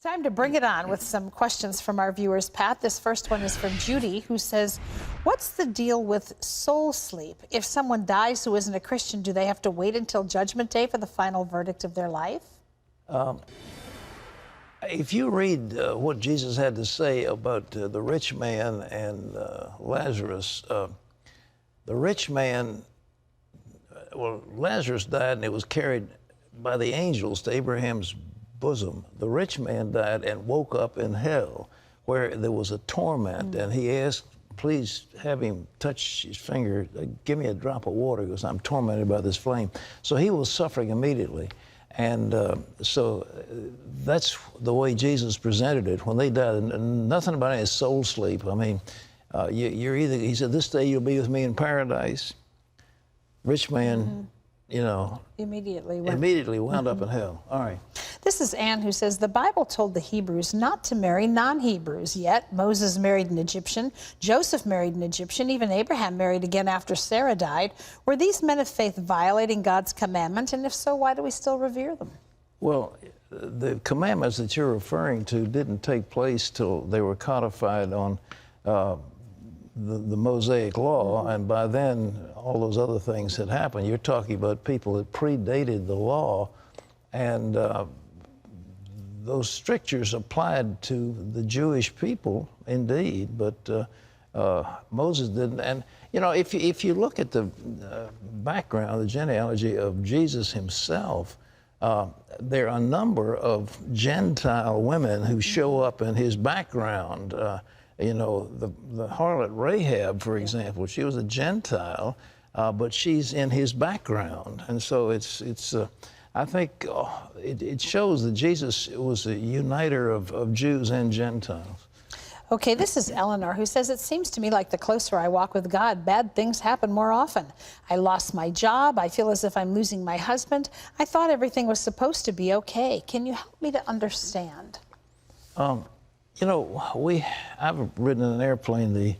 Time to bring it on with some questions from our viewers, Pat. This first one is from Judy, who says, what's the deal with soul sleep? If someone dies who isn't a Christian, do they have to wait until Judgment Day for the final verdict of their life? If you read what Jesus had to say about the rich man and Lazarus, the rich man, well, Lazarus died and it was carried by the angels to Abraham's bosom. The rich man died and woke up in hell where there was a torment, and he asked, please have him touch his finger, give me a drop of water because I'm tormented by this flame. So he was suffering immediately. And so that's the way Jesus presented it. When they died, nothing about it is soul sleep. I mean, you're either, he said, this day you'll be with me in paradise. Rich man, you know, immediately wound up in hell. All right. This is Anne, who says, the Bible told the Hebrews not to marry non-Hebrews, yet Moses married an Egyptian, Joseph married an Egyptian, even Abraham married again after Sarah died. Were these men of faith violating God's commandment? And if so, why do we still revere them? Well, the commandments that you're referring to didn't take place till they were codified on the Mosaic Law, and by then all those other things had happened. You're talking about people that predated the law, and those strictures applied to the Jewish people, indeed, but Moses didn't. And, you know, if you look at the background, the genealogy of Jesus himself, there are a number of Gentile women who show up in his background. You know, the harlot Rahab, for example, she was a Gentile, but she's in his background. And so I think it shows that Jesus was a uniter of Jews and Gentiles. Okay, this is Eleanor, who says, it seems to me like the closer I walk with God, bad things happen more often. I lost my job. I feel as if I'm losing my husband. I thought everything was supposed to be okay. Can you help me to understand? You know, I've ridden in an airplane, the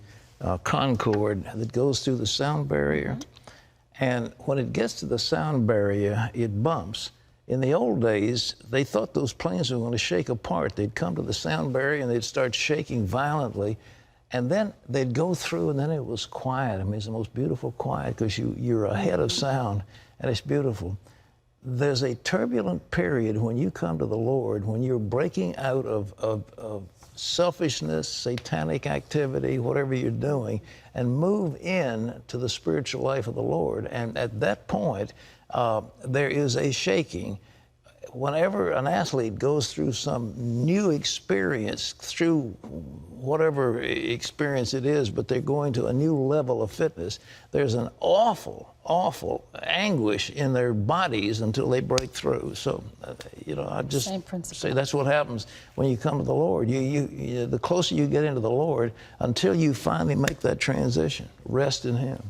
Concorde, that goes through the sound barrier. And when it gets to the sound barrier, it bumps. In the old days, they thought those planes were going to shake apart. They'd come to the sound barrier and they'd start shaking violently. And then they'd go through, and then it was quiet. I mean, it's the most beautiful quiet because you're ahead of sound, and it's beautiful. There's a turbulent period when you come to the Lord, when you're breaking out of selfishness, satanic activity, whatever you're doing, and move in to the spiritual life of the Lord. And at that point, there is a shaking. Whenever an athlete goes through some new experience, through whatever experience it is, but they're going to a new level of fitness, there's an awful, awful anguish in their bodies until they break through. So, you know, I just say that's what happens when you come to the Lord. The closer you get into the Lord, until you finally make that transition, rest in Him.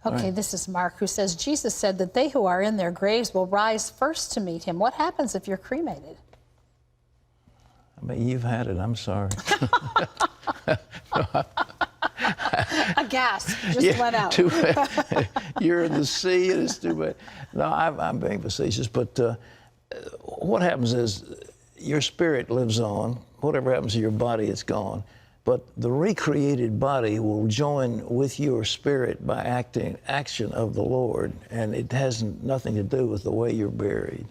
Okay, this is Mark, who says, Jesus said that they who are in their graves will rise first to meet him. What happens if you're cremated? I mean, you've had it. I'm sorry. A gasp just let out. Too bad. You're in the sea, and it's too bad. No, I'm being facetious, but what happens is your spirit lives on. Whatever happens to your body, it's gone. But the recreated body will join with your spirit by action of the Lord, and it has nothing to do with the way you're buried.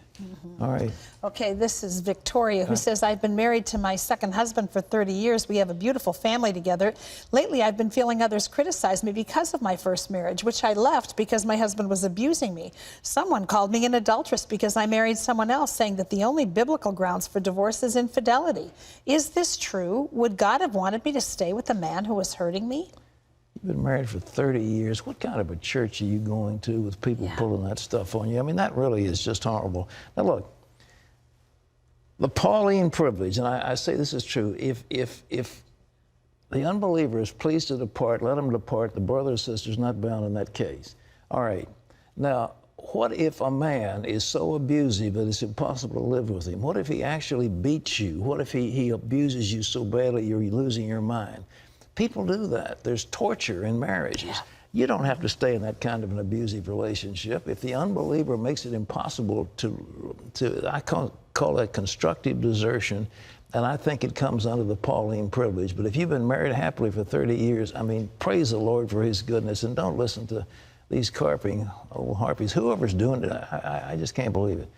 All right. Okay, this is Victoria, who says, I've been married to my second husband for 30 years. We have a beautiful family together. Lately, I've been feeling others criticize me because of my first marriage, which I left because my husband was abusing me. Someone called me an adulteress because I married someone else, saying that the only biblical grounds for divorce is infidelity. Is this true? Would God have wanted me to stay with the man who was hurting me? You've been married for 30 years. What kind of a church are you going to with people pulling that stuff on you? I mean, that really is just horrible. Now, look, the Pauline privilege, and I say this is true, if the unbeliever is pleased to depart, let him depart. The brother or sister is not bound in that case. All right. Now, what if a man is so abusive that it's impossible to live with him? What if he actually beats you? What if he abuses you so badly you're losing your mind? People do that. There's torture in marriages. Yeah. You don't have to stay in that kind of an abusive relationship. If the unbeliever makes it impossible I call that constructive desertion, And I think it comes under the Pauline privilege. But if you've been married happily for 30 years, I mean, praise the Lord for his goodness, and don't listen to these carping old harpies. Whoever's doing it, I just can't believe it.